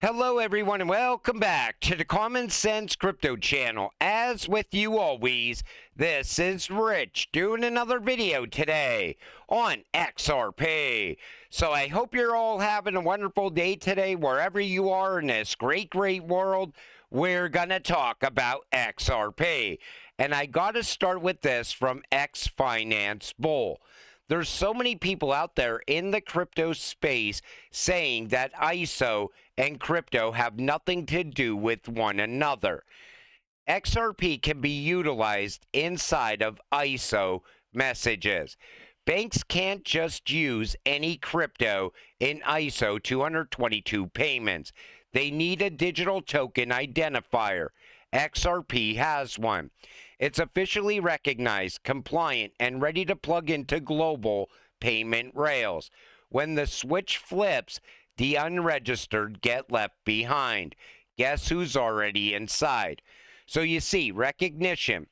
Hello everyone and welcome back to the Common Sense Crypto channel. As with you always, this is Rich doing another video today on XRP. So I hope you're all having a wonderful day today wherever you are in this great world. We're gonna talk about XRP. And I gotta start with this from X Finance Bull. There's so many people out there in the crypto space saying that ISO and crypto have nothing to do with one another. XRP can be utilized inside of ISO messages. Banks can't just use any crypto in ISO 222 payments. They need a digital token identifier. XRP has one. It's officially recognized, compliant, and ready to plug into global payment rails. When the switch flips, the unregistered get left behind. Guess who's already inside? So you see, recognition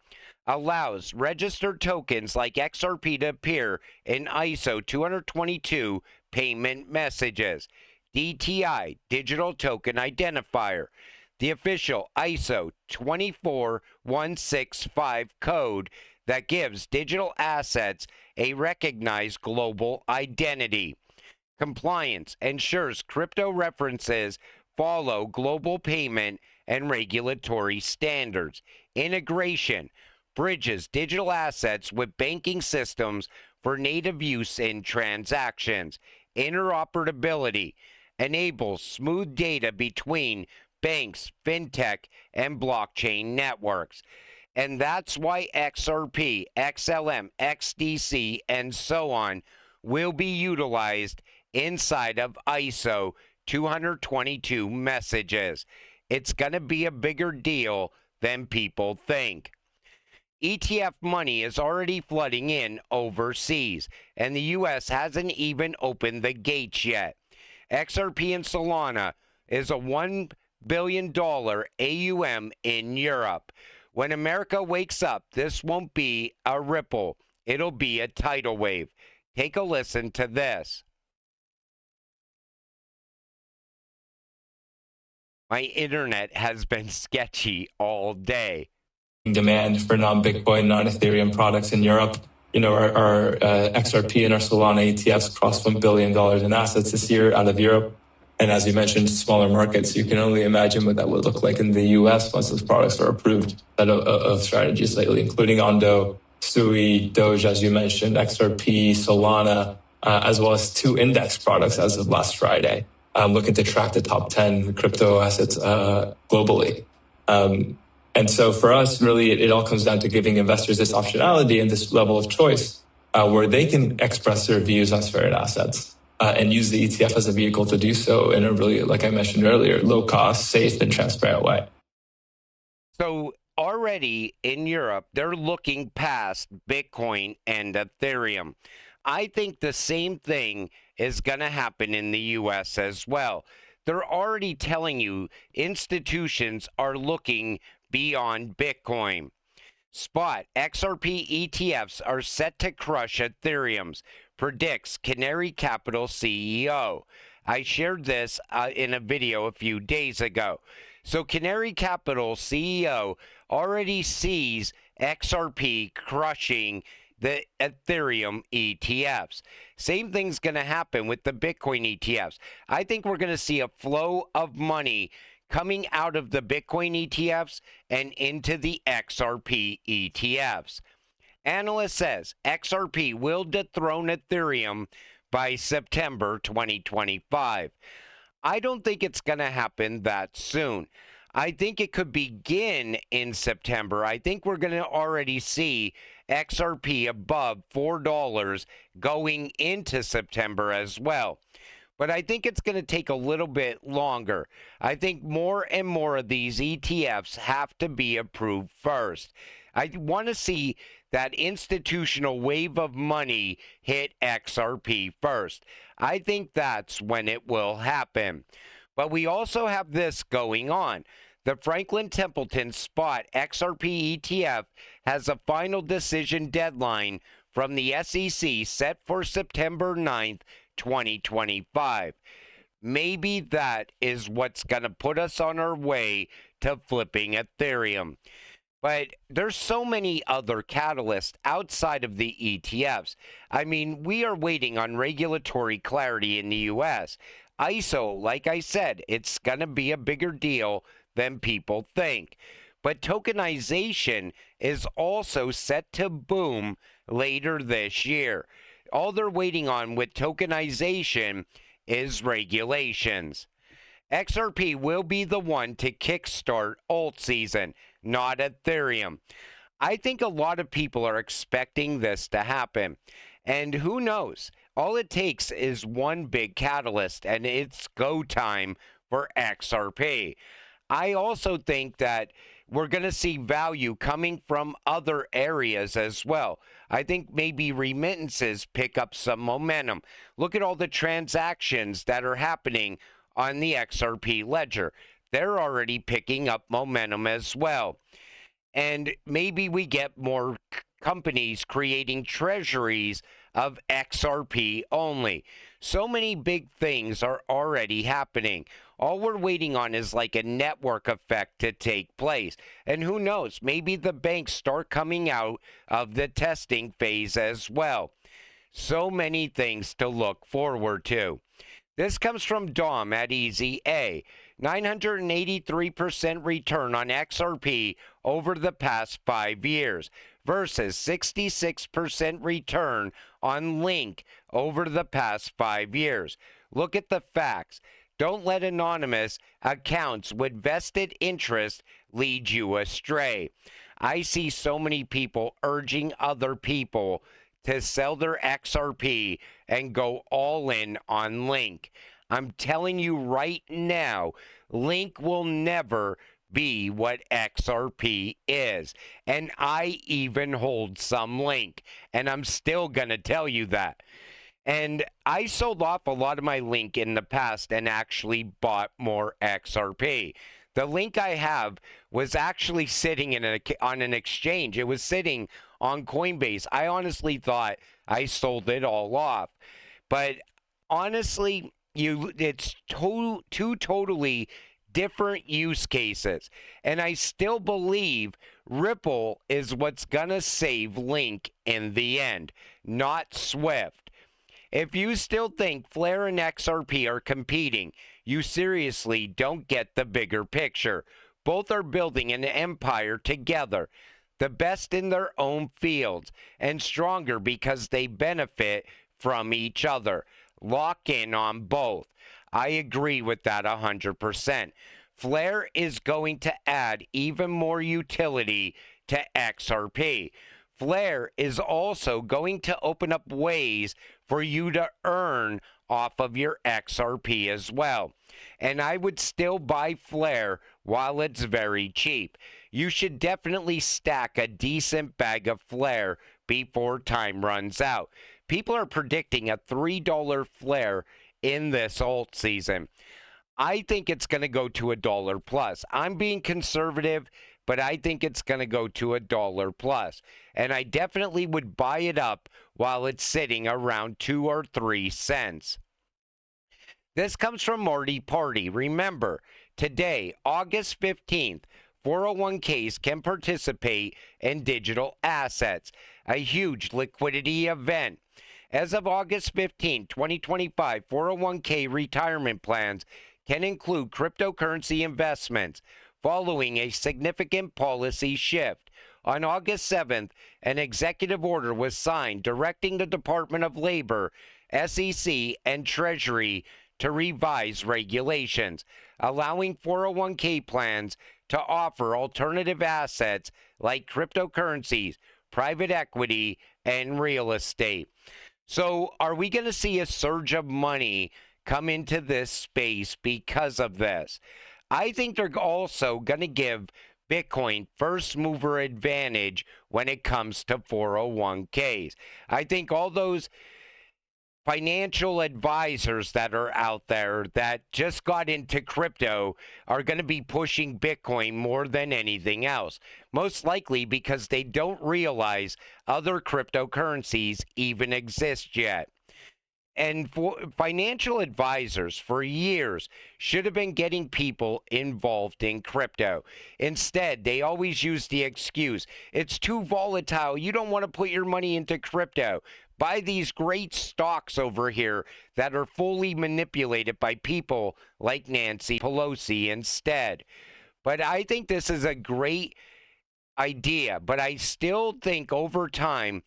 allows registered tokens like XRP to appear in ISO 222 payment messages. DTI, Digital Token Identifier. The official ISO 24165 code that gives digital assets a recognized global identity. Compliance ensures crypto references follow global payment and regulatory standards. Integration bridges digital assets with banking systems for native use in transactions. Interoperability enables smooth data between banks, fintech, and blockchain networks. And that's why XRP, XLM, XDC, and so on will be utilized inside of ISO 222 messages. It's going to be a bigger deal than people think. ETF money is already flooding in overseas, and the U.S. hasn't even opened the gates yet. XRP and Solana is a $1 billion AUM in Europe. When America wakes up, this won't be a ripple. It'll be a tidal wave. Take a listen to this. My internet has been sketchy all day. Demand for non-Bitcoin, non-Ethereum products in Europe. You know, our XRP and our Solana ETFs crossed $1 billion in assets this year out of Europe. And as you mentioned, smaller markets, you can only imagine what that would look like in the US once those products are approved of strategies lately, including Ondo, Sui, Doge, as you mentioned, XRP, Solana, as well as 2 index products as of last Friday, looking to track the top 10 crypto assets globally. And so for us, really, it all comes down to giving investors this optionality and this level of choice where they can express their views on certain assets. And use the ETF as a vehicle to do so in a really, like I mentioned earlier, low-cost, safe, and transparent way. So already in Europe, they're looking past Bitcoin and Ethereum. I think the same thing is going to happen in the U.S. as well. They're already telling you institutions are looking beyond Bitcoin. Spot XRP ETFs are set to crush Ethereum's, predicts Canary Capital CEO. I shared this in a video a few days ago. So Canary Capital CEO already sees XRP crushing the Ethereum ETFs. Same thing's going to happen with the Bitcoin ETFs. I think we're going to see a flow of money coming out of the Bitcoin ETFs and into the XRP ETFs. Analyst says XRP will dethrone Ethereum by September 2025. I don't think it's going to happen that soon. I think it could begin in September. I think we're going to already see XRP above $4 going into September as well. But I think it's going to take a little bit longer. I think more and more of these ETFs have to be approved first. I want to see that institutional wave of money hit XRP first. I think that's when it will happen. But we also have this going on. The Franklin Templeton Spot XRP ETF has a final decision deadline from the SEC set for September 9th, 2025. Maybe that is what's going to put us on our way to flipping Ethereum. But there's so many other catalysts outside of the ETFs. I mean, we are waiting on regulatory clarity in the US. ISO, like I said, it's going to be a bigger deal than people think. But tokenization is also set to boom later this year. All they're waiting on with tokenization is regulations. XRP will be the one to kickstart alt season, not Ethereum. I think a lot of people are expecting this to happen. And who knows? All it takes is one big catalyst, and it's go time for XRP. I also think that we're going to see value coming from other areas as well. I think maybe remittances pick up some momentum. Look at all the transactions that are happening on the XRP ledger. They're already picking up momentum as well. And maybe we get more companies creating treasuries of XRP only. So many big things are already happening. All we're waiting on is like a network effect to take place. And who knows, maybe the banks start coming out of the testing phase as well. So many things to look forward to. This comes from Dom at Easy A. 983% return on XRP over the past 5 years versus 66% return on Link over the past 5 years. Look at the facts. Don't let anonymous accounts with vested interest lead you astray. I see so many people urging other people to sell their XRP and go all in on Link. I'm telling you right now, Link will never be what XRP is. And I even hold some Link. And I'm still going to tell you that. And I sold off a lot of my Link in the past and actually bought more XRP. The Link I have was actually sitting on an exchange. It was sitting on Coinbase. I honestly thought I sold it all off. But honestly, it's two totally different use cases. And I still believe Ripple is what's going to save Link in the end, not Swift. If you still think Flare and XRP are competing, you seriously don't get the bigger picture. Both are building an empire together, the best in their own fields, and stronger because they benefit from each other. Lock in on both. I agree with that 100%. Flare is going to add even more utility to XRP. Flare is also going to open up ways for you to earn off of your XRP as well. And I would still buy Flare while it's very cheap. You should definitely stack a decent bag of Flare before time runs out. People are predicting a $3 Flare in this alt season. I think it's going to go to $1 plus. I'm being conservative, but I think it's going to go to $1 plus. And I definitely would buy it up while it's sitting around 2 or 3 cents. This comes from Marty Party. Remember, today, August 15th, 401ks can participate in digital assets, a huge liquidity event. As of August 15, 2025, 401k retirement plans can include cryptocurrency investments following a significant policy shift. On August 7th, an executive order was signed directing the Department of Labor, SEC, and Treasury to revise regulations, allowing 401k plans to offer alternative assets like cryptocurrencies, private equity, and real estate. So are we going to see a surge of money come into this space because of this? I think they're also going to give Bitcoin first mover advantage when it comes to 401ks. I think all those financial advisors that are out there that just got into crypto are going to be pushing Bitcoin more than anything else. Most likely because they don't realize other cryptocurrencies even exist yet. And for financial advisors for years should have been getting people involved in crypto. Instead, they always use the excuse, it's too volatile. You don't want to put your money into crypto. Buy these great stocks over here that are fully manipulated by people like Nancy Pelosi instead. But I think this is a great idea, but I still think over time,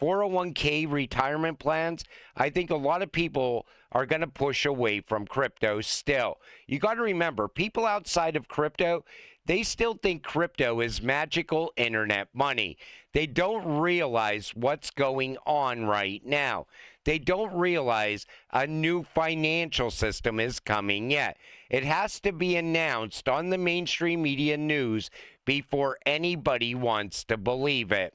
401k retirement plans, I think a lot of people are going to push away from crypto still. You got to remember, people outside of crypto, they still think crypto is magical internet money. They don't realize what's going on right now. They don't realize a new financial system is coming yet. It has to be announced on the mainstream media news before anybody wants to believe it.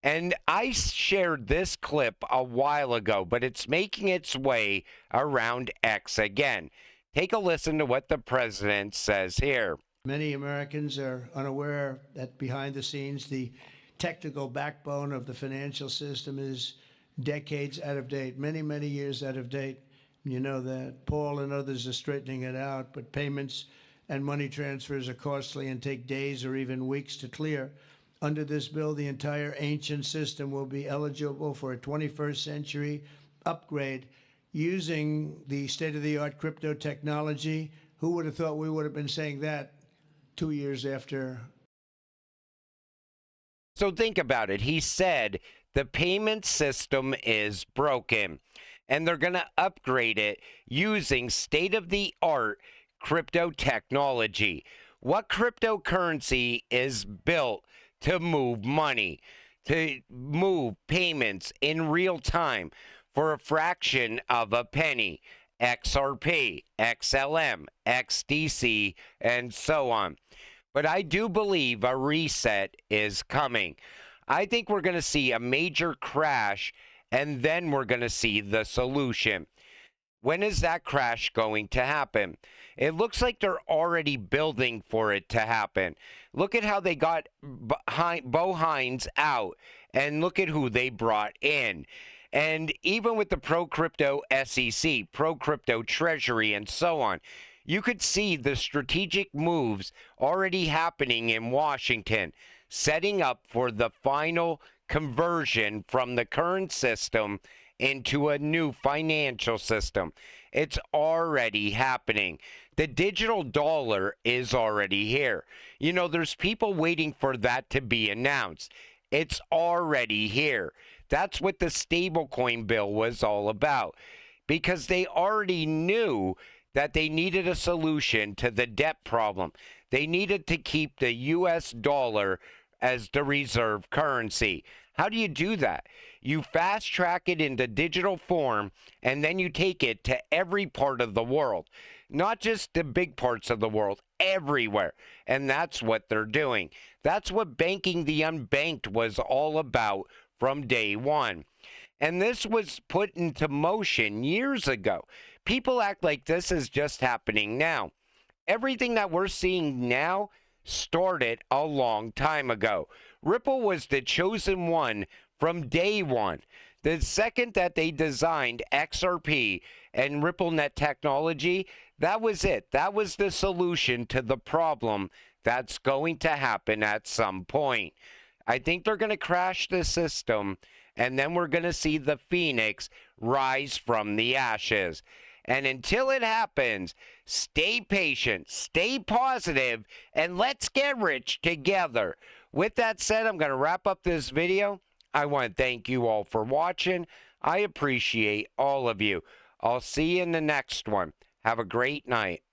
And I shared this clip a while ago, but it's making its way around X again. Take a listen to what the president says here. Many Americans are unaware that behind the scenes, the technical backbone of the financial system is decades out of date, many, many years out of date. You know that. Paul and others are straightening it out, but payments and money transfers are costly and take days or even weeks to clear. Under this bill, the entire ancient system will be eligible for a 21st century upgrade using the state-of-the-art crypto technology. Who would have thought we would have been saying that 2 years after? So think about it. He said the payment system is broken and they're going to upgrade it using state-of-the-art crypto technology. What cryptocurrency is built to move money, to move payments in real time for a fraction of a penny? XRP, XLM, XDC, and so on. But I do believe a reset is coming. I think we're going to see a major crash, and then we're going to see the solution. When is that crash going to happen? It looks like they're already building for it to happen. Look at how they got Bo Hines out, and look at who they brought in. And even with the pro-crypto SEC, pro-crypto Treasury, and so on, you could see the strategic moves already happening in Washington, setting up for the final conversion from the current system into a new financial system. It's already happening. The digital dollar is already here. You know, there's people waiting for that to be announced. It's already here. That's what the stablecoin bill was all about, because they already knew that they needed a solution to the debt problem. They needed to keep the US dollar as the reserve currency. How do you do that? You fast track it into digital form, and then you take it to every part of the world. Not just the big parts of the world, everywhere. And that's what they're doing. That's what banking the unbanked was all about from day one. And this was put into motion years ago. People act like this is just happening now. Everything that we're seeing now started a long time ago. Ripple was the chosen one from day one. The second that they designed XRP and RippleNet technology, that was it. That was the solution to the problem that's going to happen at some point. I think they're going to crash the system, and then we're going to see the phoenix rise from the ashes. And until it happens, stay patient, stay positive, and let's get rich together. With that said, I'm going to wrap up this video. I want to thank you all for watching. I appreciate all of you. I'll see you in the next one. Have a great night.